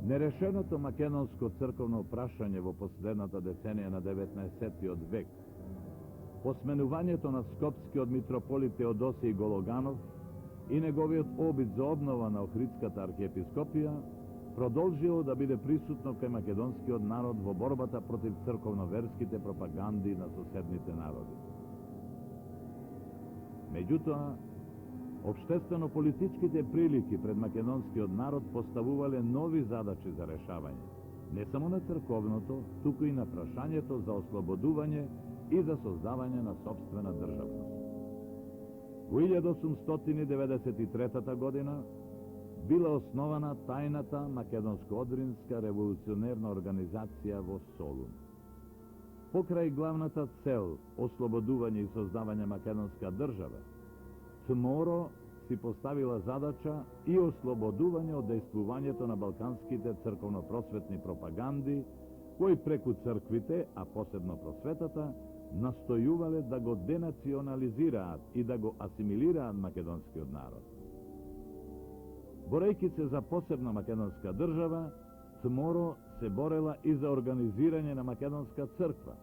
Нерешеното македонско црковно прашање во последната деценија на 19. век, посменувањето на скопскиот митрополит Теодосиј Гологанов и неговиот обид за обнова на Охридската архиепископија продолжило да биде присутно кај македонскиот народ во борбата против црковно-верските пропаганди на соседните народи. Меѓутоа, општествено-политичките прилики пред македонскиот народ поставувале нови задачи за решавање, не само на црковното, туку и на прашањето за ослободување и за создавање на собствена државност. Во 1893 година била основана тајната македонско-одринска револуционерна организација во Солун. Покрај главната цел ослободување и создавање македонска држава, ЦМОРО си поставила задача и ослободување од дејствувањето на балканските црковно-просветни пропаганди, кои преку црквите, а посебно просветата, настојувале да го денационализираат и да го асимилираат македонскиот народ. Борејќи се за посебна македонска држава, ЦМОРО се борела и за организирање на македонска црква,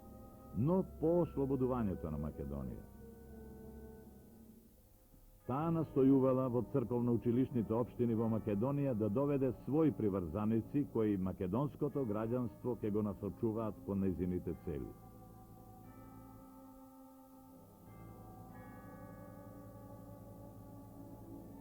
но по ослободувањето на Македонија. Таа настојувала во црковно-училишните општини во Македонија да доведе своји приврзаници кои македонското граѓанство ќе го насочуваат кон нејзините цели.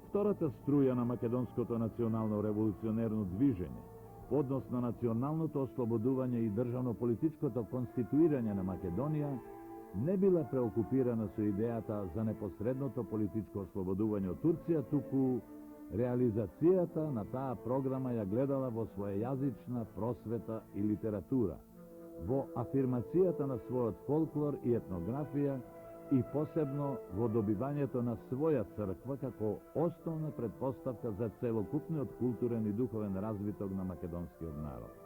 Втората струја на македонското национално револуционерно движење, однос на националното ослободување и државно-политичкото конституирање на Македонија, не била преокупирана со идејата за непосредното политичко ослободување од Турција, туку реализацијата на таа програма ја гледала во своејазична просвета и литература, во афирмацијата на својот фолклор и етнографија и посебно во добивањето на своја црква како основна предпоставка за целокупниот културен и духовен развиток на македонскиот народ.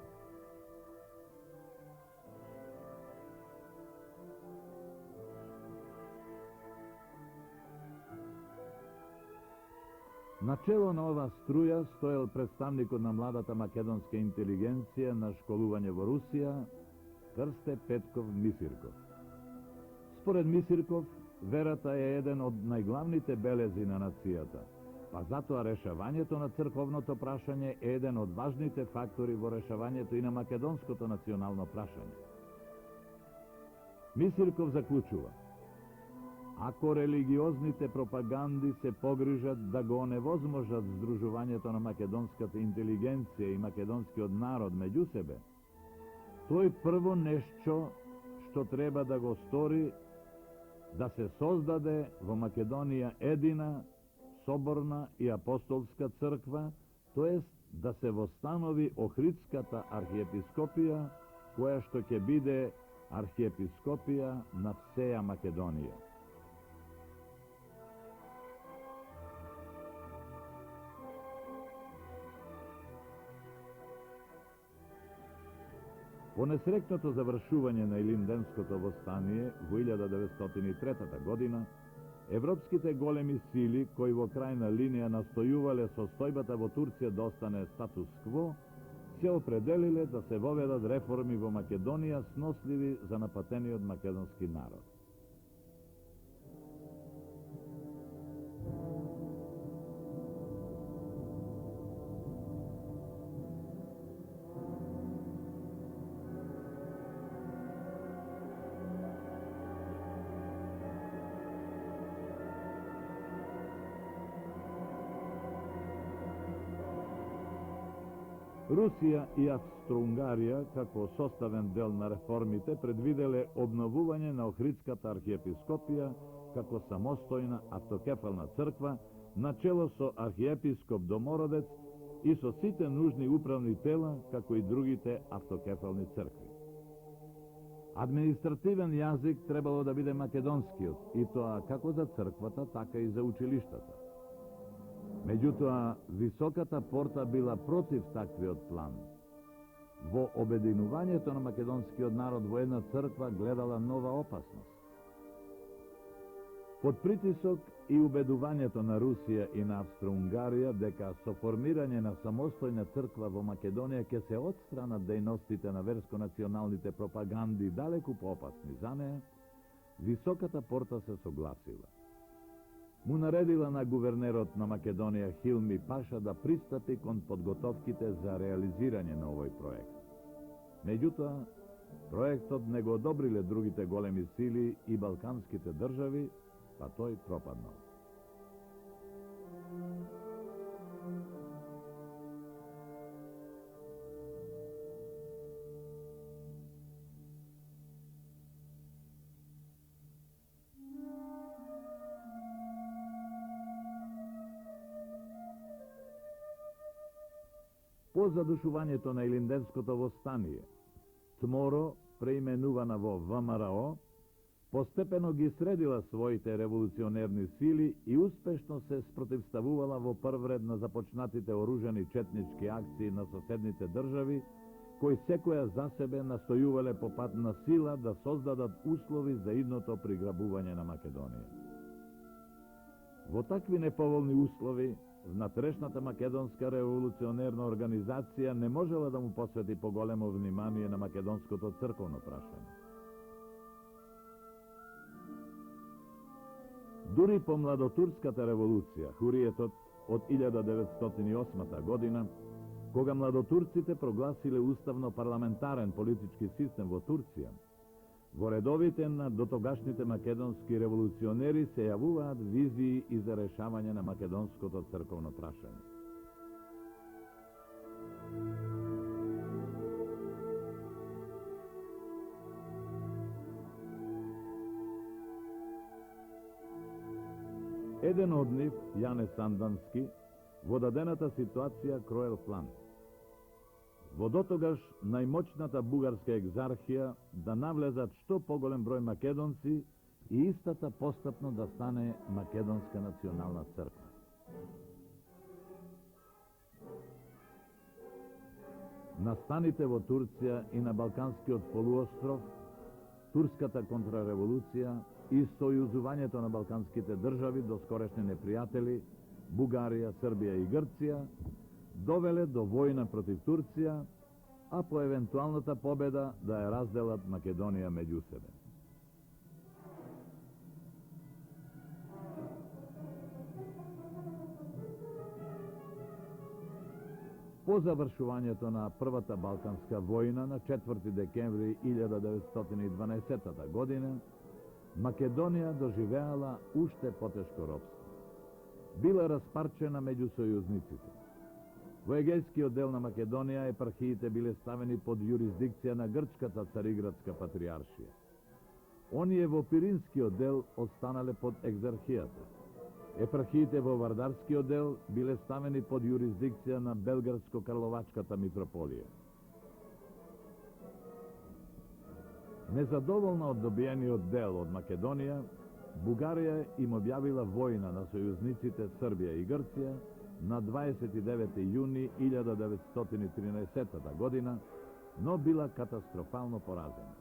Начело на ова струја стоел представникот на младата македонска интелигенција на школување во Русија, Крсте Петков Мисирков. Според Мисирков, верата е еден од најглавните белези на нацијата, па затоа решавањето на црковното прашање е еден од важните фактори во решавањето и на македонското национално прашање. Мисирков заклучува: ако религиозните пропаганди се погрижат да го оневозможат здружувањето на македонската интелигенција и македонскиот народ меѓу себе, тој прво нешто што треба да го стори да се создаде во Македонија едина, соборна и апостолска црква, тоест да се востанови Охридската архиепископија, која што ќе биде архиепископија на сеја Македонија. По несрекното завршување на Илинденското востание во 1903 година, европските големи сили, кои во крајна линија настојувале состојбата во Турција да остане статус-кво, се определиле да се воведат реформи во Македонија сносливи за напатениот македонски народ. Русија и Австро-Унгарија, како составен дел на реформите, предвиделе обновување на Охридската архиепископија како самостојна автокефална црква, начело со архиепископ Домородец и со сите нужни управни тела, како и другите автокефални цркви. Административен јазик требало да биде македонскиот, и тоа како за црквата, така и за училиштата. Меѓутоа, високата порта била против таквиот план. Во обединувањето на македонскиот народ во една црква гледала нова опасност. Под притисок и убедувањето на Русија и на Австро-Унгарија дека со формирање на самостојна црква во Македонија ќе се отстранат дејностите на верско-националните пропаганди далеку поопасни за неа, Високата порта се согласила. Му наредила на гувернерот на Македонија Хилми Паша да пристапи кон подготовките за реализирање на овој проект. Меѓутоа, проектот не го одобриле другите големи сили и балканските држави, па тој пропаднал. По задушувањето на Илинденското востание, ТМОРО, преименувана во ВМРО, постепено ги средила своите револуционерни сили и успешно се спротивставувала во прв ред на започнатите оружени четнички акции на соседните држави, кои секоја за себе настојувале по пат на сила да создадат услови за идното приграбување на Македонија. Во такви неповолни услови, внатрешната македонска револуционерна организација не можела да му посвети поголемо внимание на македонското црковно прашање. Дури по младотурската револуција, хуриетот од 1908 година, кога младотурците прогласиле уставно парламентарен политички систем во Турција, во редовите на дотогашните македонски револуционери се јавуваат визии и за решавање на македонското црковно прашање. Еден од нив, Јане Сандански, во дадената ситуација кроел план. Во дотогаш најмоćната бугарска екзархија да навлезат што поголем број македонци и истата постапно да стане Македонска национална црква. Настаните во Турција и на Балканскиот полуостров, турската контрареволуција и сојузувањето на балканските држави до скорешни непријатели, Бугарија, Србија и Грција, довеле до војна против Турција, а по евентуалната победа да ја разделат Македонија меѓу себе. По завршувањето на Првата Балканска војна на 4 декември 1912 година, Македонија доживеала уште потешко робство. Била распарчена меѓу сојузниците. Во Егејскиот дел на Македонија епархиите биле ставени под јурисдикција на Грчката цариградска патриаршија. Оние во Пиринскиот дел останале под екзархијата. Епархиите во Вардарскиот дел биле ставени под јурисдикција на Белградско-Карловачката митрополија. Незадоволна од добиениот дел од Македонија, Бугарија им објавила војна на сојузниците Србија и Грција на 29. јуни 1913 година, но била катастрофално поразена.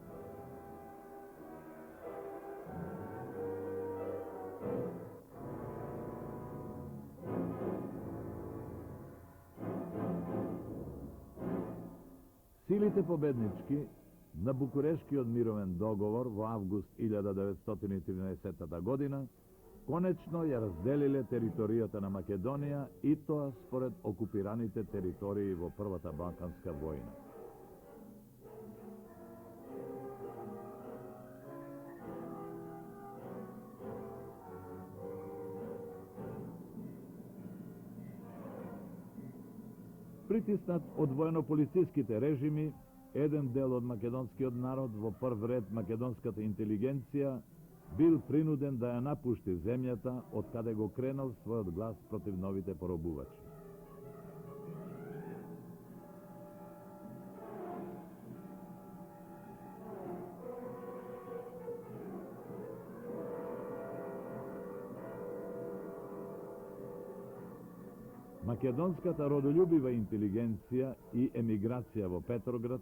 Силите победнички на Букурешкиот мировен договор во август 1913 година конечно ја разделиле територијата на Македонија и тоа според окупираните територии во Првата Балканска војна. Притиснат од воено-полициските режими, еден дел од македонскиот народ, во прв ред македонската интелигенција, бил принуден да ја напушти земјата од каде го кренал својот глас против новите поробувачи. Македонската родолюбива интелигенција и емиграција во Петроград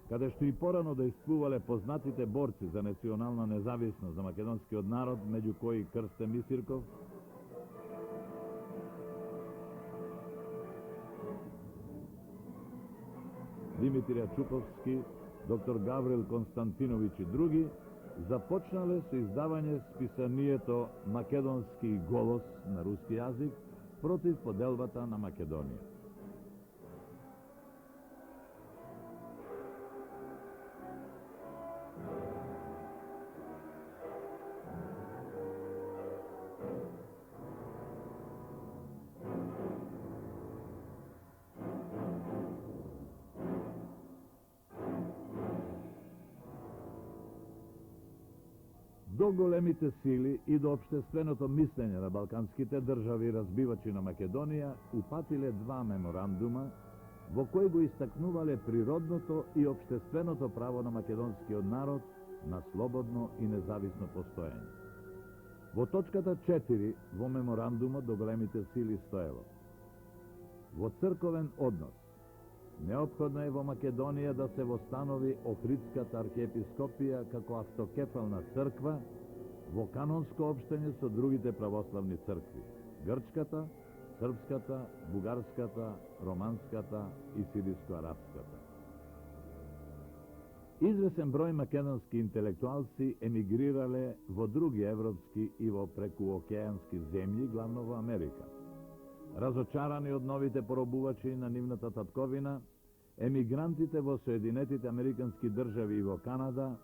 каде што и порано действувале познатите борци за национална независност за македонскиот народ, меѓу кои Крстен Мисирков, Димитрија Чуковски, доктор Гаврил Константиновиќ и други, започнале со издавање списанието Македонски голос на руски јазик против поделбата на Македонија. До големите сили и до општественото мислење на балканските држави разбивачи на Македонија упатиле два меморандума во кои го истакнувале природното и општественото право на македонскиот народ на слободно и независно постоење. Во точката 4 во меморандумот до големите сили стоело: во црковен однос неопходно е во Македонија да се востанови Охридската архиепископија како автокефална црква во канонско општење со другите православни цркви: грчката, српската, бугарската, романската и сириско-арапската. Извесен број македонски интелектуалци емигрирале во други европски и во прекуокеански земји, главно во Америка. Разочарани од новите поробувачи на нивната татковина, емигрантите во Соединетите Американски држави и во Канада,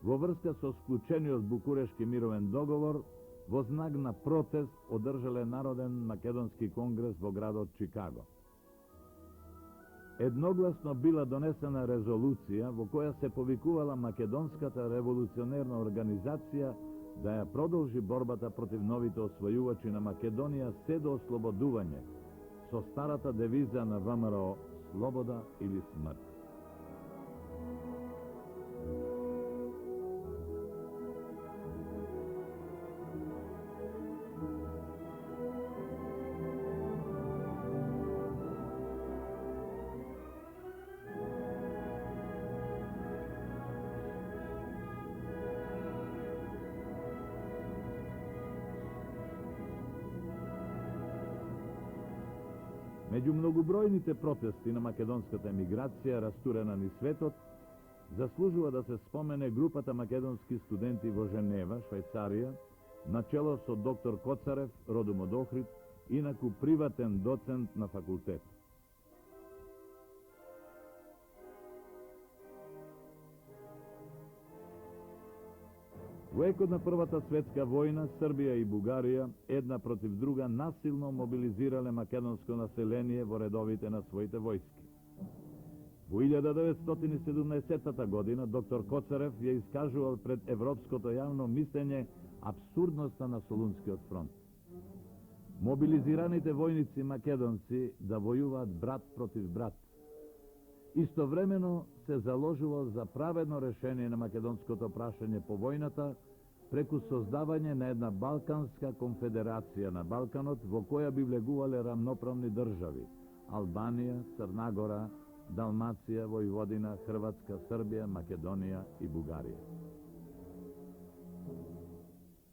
во врска со склучениот Букурешки мировен договор, во знак на протест одржале Народен македонски конгрес во градот Чикаго. Едногласно била донесена резолуција во која се повикувала Македонската револуционерна организација да ја продолжи борбата против новите освојувачи на Македонија се до ослободување, со старата девиза на ВМРО: слобода или смрт. Меѓу многобројните протести на македонската емиграција, растурена низ светот, заслужува да се спомене групата македонски студенти во Женева, Швајцарија, начело со доктор Коцарев, родом од Охрид, инаку приватен доцент на факултет. Во екот на Првата светска војна, Србија и Бугарија една против друга насилно мобилизирале македонско население во редовите на своите војски. Во 1917 година доктор Коцарев ја искажувал пред европското јавно мислење абсурдноста на Солунскиот фронт. Мобилизираните војници македонци да војуваат брат против брат. Истовремено се заложувал за праведно решение на македонското прашање по војната преку создавање на една Балканска конфедерација на Балканот во која би влегувале рамноправни држави: Албанија, Црна Гора, Далмација, Војводина, Хрватска, Србија, Македонија и Бугарија.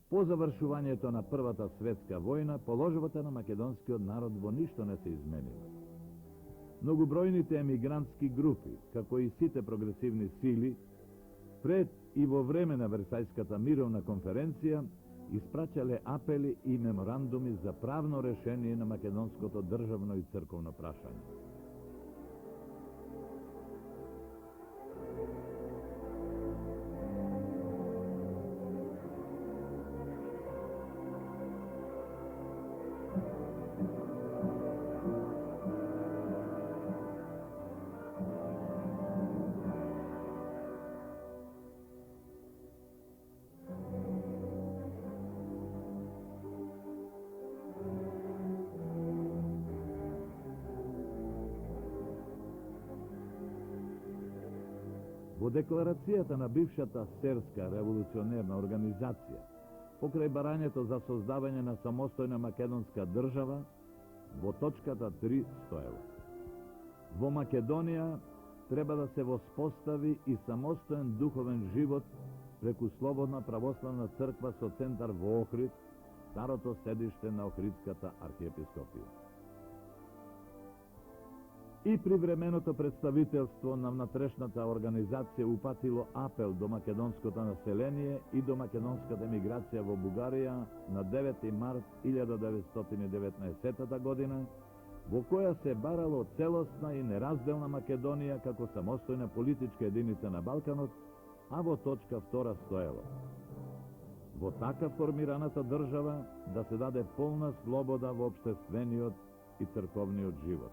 По завршувањето на Првата светска војна, положбата на македонскиот народ во ништо не се изменила. Многобројните емигрантски групи, како и сите прогресивни сили, пред и во време на Версајската мировна конференција, испраќале апели и меморандуми за правно решение на македонското државно и црковно прашање. Во декларацијата на бившата серска револуционерна организација, покрај барањето за создавање на самостојна македонска држава, во точката 3 стоело: во Македонија треба да се воспостави и самостоен духовен живот преку Слободна православна црква со центар во Охрид, старото седиште на Охридската архиепископија. И привременото представителство на внатрешната организација упатило апел до македонското население и до македонската емиграција во Бугарија на 9 март 1919 година, во која се барало целосна и неразделна Македонија како самостојна политичка единица на Балканот, а во точка 2 стоело: во така формираната држава да се даде полна слобода во општествениот и црковниот живот.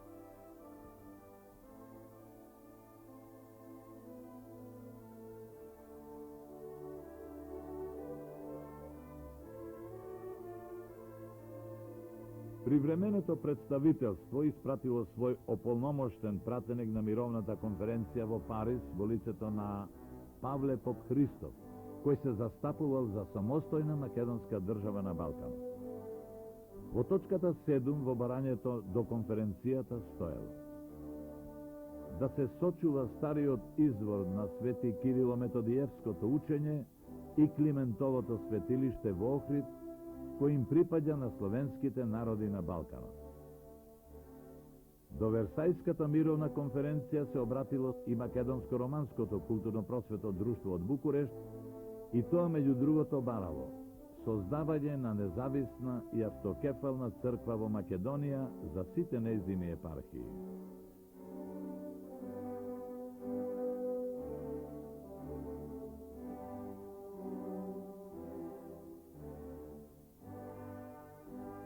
Привременото представителство испратило свој ополномоштен пратеник на мировната конференција во Париз во лицето на Павле Поп Христов, кој се застапувал за самостојна македонска држава на Балкан. Во точката 7 во барањето до конференцијата стоело: да се сочува стариот извор на Свети Кирило-Методиевското учење и Климентовото светилиште во Охрид, кој им припаѓа на словенските народи на Балканот. До Версајската мировна конференција се обратило и Македонско-романското културно-просветно друштво од Букурешт, и тоа меѓу другото барало создавање на независна и автокефална црква во Македонија за сите нејзини епархии.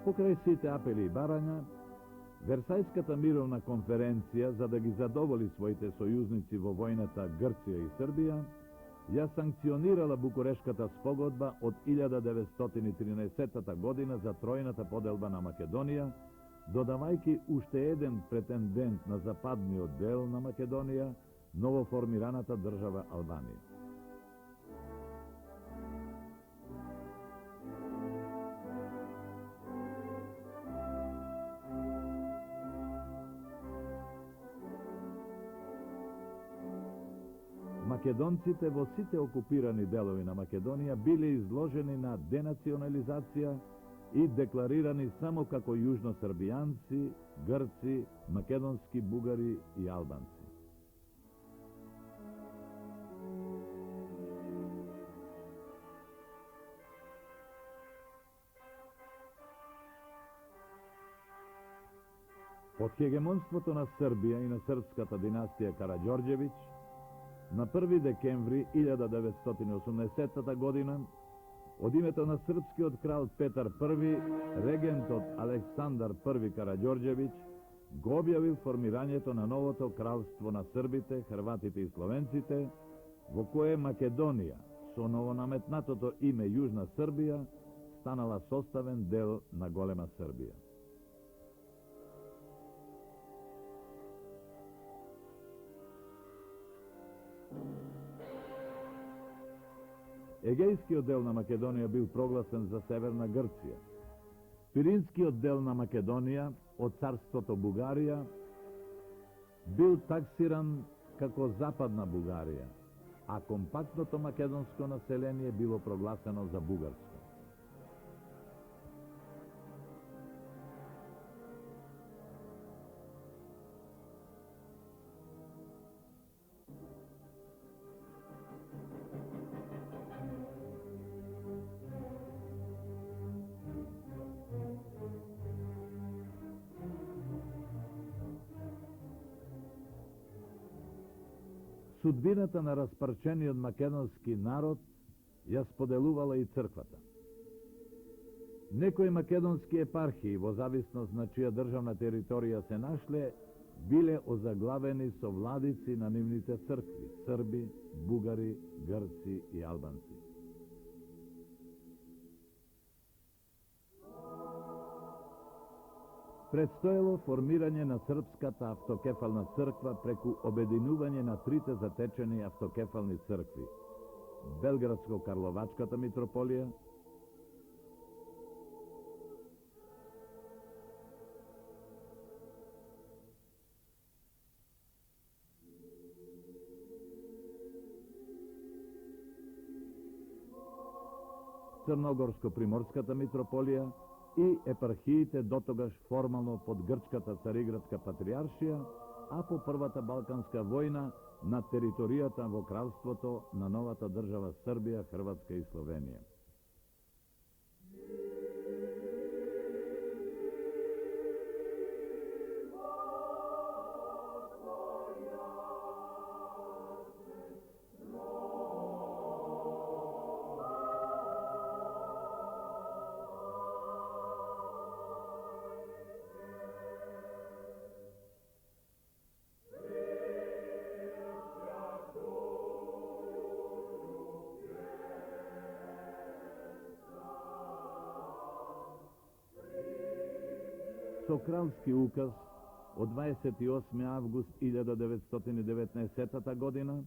Покрај сите апели и барања, Версајската мировна конференција, за да ги задоволи своите сојузници во војната Грција и Србија, ја санкционирала Букурешката спогодба од 1913 година за тројната поделба на Македонија, додавајќи уште еден претендент на западниот дел на Македонија, новоформираната држава Албанија. Македонците во сите окупирани делови на Македонија биле изложени на денационализација и декларирани само како јужносрбијанци, грци, македонски бугари и албанци. Под хегемонството на Србија и на српската династија Караѓорđević, на 1 декември 1980 година, од името на српскиот крал Петар I, регентот Александар I Караѓорđević го објавил формирањето на новото кралство на србите, хрватите и словенците, во кое Македонија, со новонаметнатото име Јужна Србија, станала составен дел на голема Србија. Егејскиот дел на Македонија бил прогласен за Северна Грција. Пиринскиот дел на Македонија од царството Бугарија бил таксиран како Западна Бугарија, а компактното македонско население било прогласено за бугарско. Судбината на распарчениот македонски народ ја споделувала и црквата. Некои македонски епархии, во зависност на чија државна територија се нашле, биле озаглавени со владици на нивните цркви – срби, бугари, грци и албанци. Предстоело формирање на Српската автокефална црква преку обединување на трите затечени автокефални цркви – Белградско-Карловачката митрополија, Црногорско-приморската митрополија и епархиите дотогаш формално под грчката цариградска патриаршија, а по Првата Балканска војна на територијата во кралството на новата држава Србија, Хрватска и Словенија. Со кралски указ од 28. август 1919 година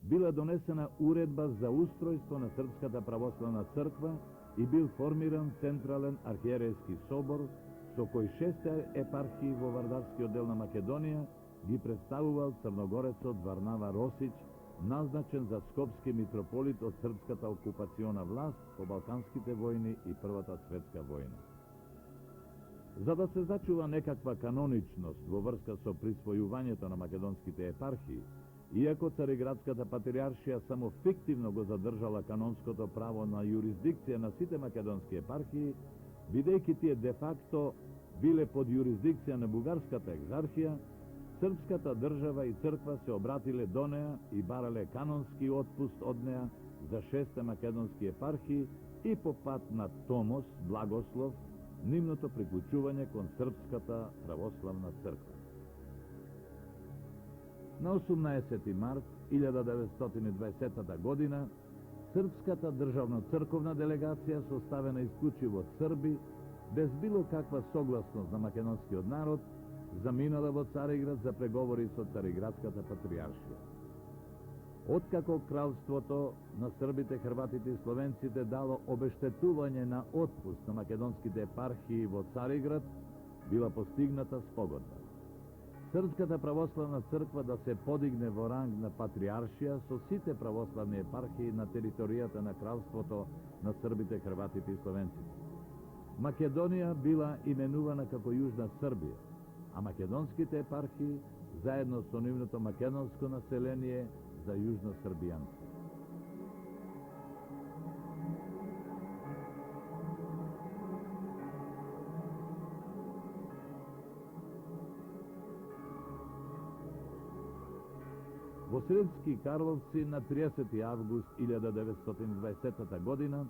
била донесена уредба за устројство на Српската православна црква и бил формиран Централен архиерејски собор, со кој 6 епархии во Вардарскиот дел на Македонија ги представувал црногорецот Варнава Росич, назначен за скопски митрополит од српската окупациона власт по Балканските војни и Првата светска војна. За да се зачува некаква каноничност во врска со присвојувањето на македонските епархии, иако Цариградската патриаршија само фиктивно го задржала канонското право на јурисдикција на сите македонски епархии, бидејќи тие де факто биле под јурисдикција на бугарската екзархија, српската држава и црква се обратиле до неа и барале канонски отпуст од неа за 6 македонски епархии и по пат на томос, благослов, нивното приклучување кон Српската православна црква. На 18 март 1920 година Српската државно црковна делегација, составена исклучиво од срби, без било каква согласност на македонскиот народ, заминала во Цариград за преговори со Цариградската патриаршија. Откако кралството на србите, хрватите и словенците дало обештетување на отпуст на македонските епархии во Цариград, била постигната спогодба. Српската православна црква да се подигне во ранг на патриаршија со сите православни епархии на територијата на кралството на србите, хрватите и словенците. Македонија била именувана како Јужна Србија, а македонските епархии, заедно со нивното македонско население, за јужносрбијанци. Во Средски Карловци на 30. август 1920 година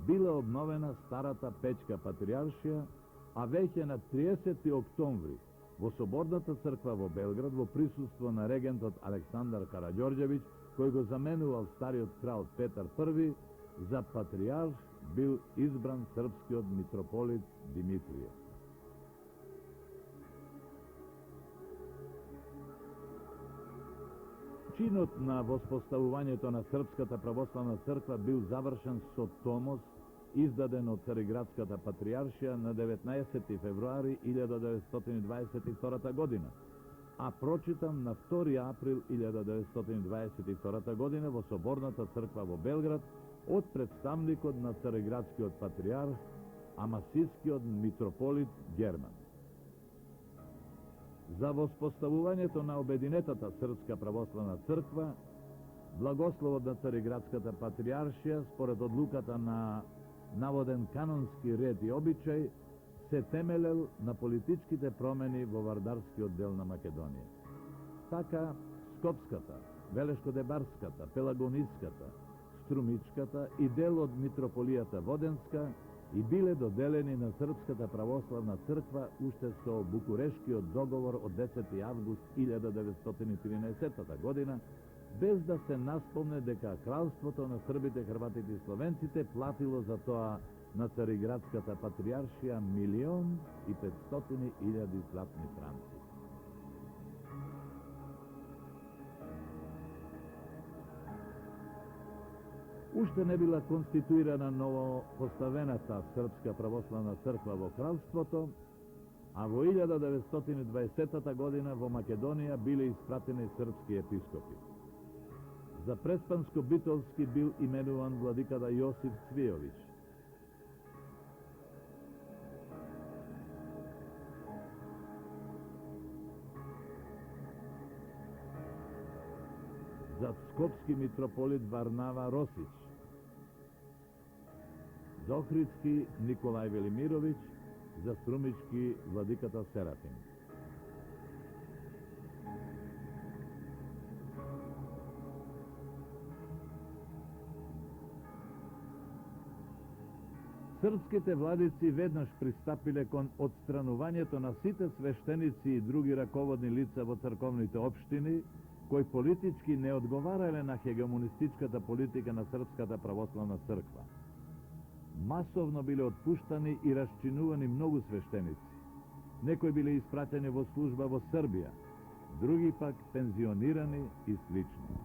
била обновена старата Печка патриаршија, а веќе на 30. октомври во Соборната црква во Белград, во присуство на регентот Александар Караѓорđević, кој го заменувал стариот крал Петар I, за патриарх бил избран српскиот митрополит Димитрije. Чинот на воспоставувањето на Српската православна црква бил завршен со томос, издаден од Цариградската патриаршија на 19. февруари 1922 година, а прочитан на 2. април 1922 година во Соборната црква во Белград од представникот на Цариградскиот патриарх, амасискиот митрополит Герман. За воспоставувањето на обединетата Српска православна црква, благословот на Цариградската патриаршија, според одлуката на наводен канонски ред и обичај, се темелел на политичките промени во Вардарскиот дел на Македонија. Така, Скопската, Велешко-Дебарската, Пелагониската, Струмичката и дел од митрополијата Воденска и биле доделени на Српската православна црква уште со Букурешкиот договор од 10. август 1913 година, без да се наспомне дека кралството на србите, хрватите и словенците платило за тоа на Цариградската патриаршија 1.500.000 златни франци. Уште не била конституирана ново поставената Српска православна црква во кралството, а во 1920 година во Македонија биле испратени српски епископи. За Преспанско-Битолски бил именуван владиката Јосиф Цвијовиќ, за скопски митрополит Варнава Росич, за Охридски Николај Велимировиќ, за Струмички владиката Серафим. Српските владици веднаш пристапиле кон отстранувањето на сите свештеници и други раководни лица во црковните општини, кои политички не одговарале на хегемонистичката политика на Српската православна црква. Масовно биле отпуштани и расчинувани многу свештеници. Некои биле испраќани во служба во Србија, други пак пензионирани и слично.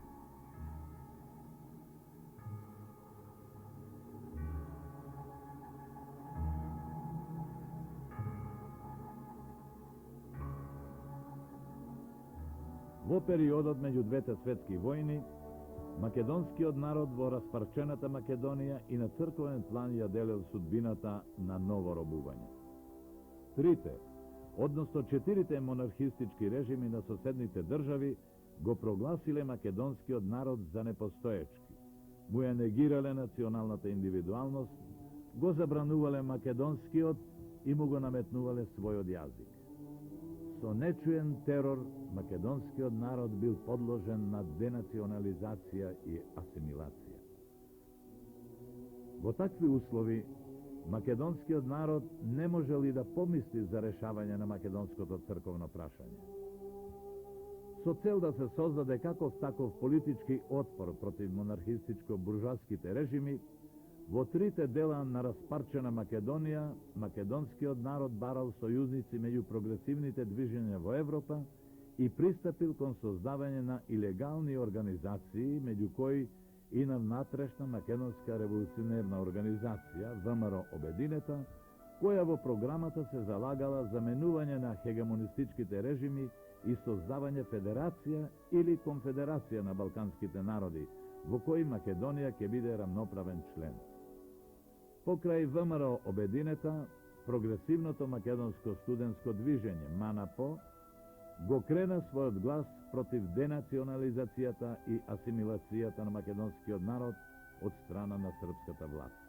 Во периодот меѓу двете светски војни, македонскиот народ во распарчената Македонија и на црковен план ја делел судбината на ново робување. Трите, односно 4 монархистички режими на соседните држави го прогласиле македонскиот народ за непостоечки, му ја негирале националната индивидуалност, го забранувале македонскиот и му го наметнувале својот јазик. Со нечуен терор, македонскиот народ бил подложен на денационализација и асимилација. Во такви услови, македонскиот народ не можел и да помисли за решавање на македонското црковно прашање. Со цел да се создаде каков таков политички отпор против монархистичко-буржуаските режими, во трите дела на распарчена Македонија, македонскиот народ барал сојузници меѓу прогресивните движења во Европа и пристапил кон создавање на илегални организации, меѓу кои и на внатрешна македонска револуционерна организација, ВМРО Обединета, која во програмата се залагала за менување на хегемонистичките режими и создавање федерација или конфедерација на балканските народи, во кои Македонија ќе биде рамноправен член. Покрај ВМРО Обединета, прогресивното македонско студентско движење МАНАПО го крена својот глас против денационализацијата и асимилацијата на македонскиот народ од страна на српската власт.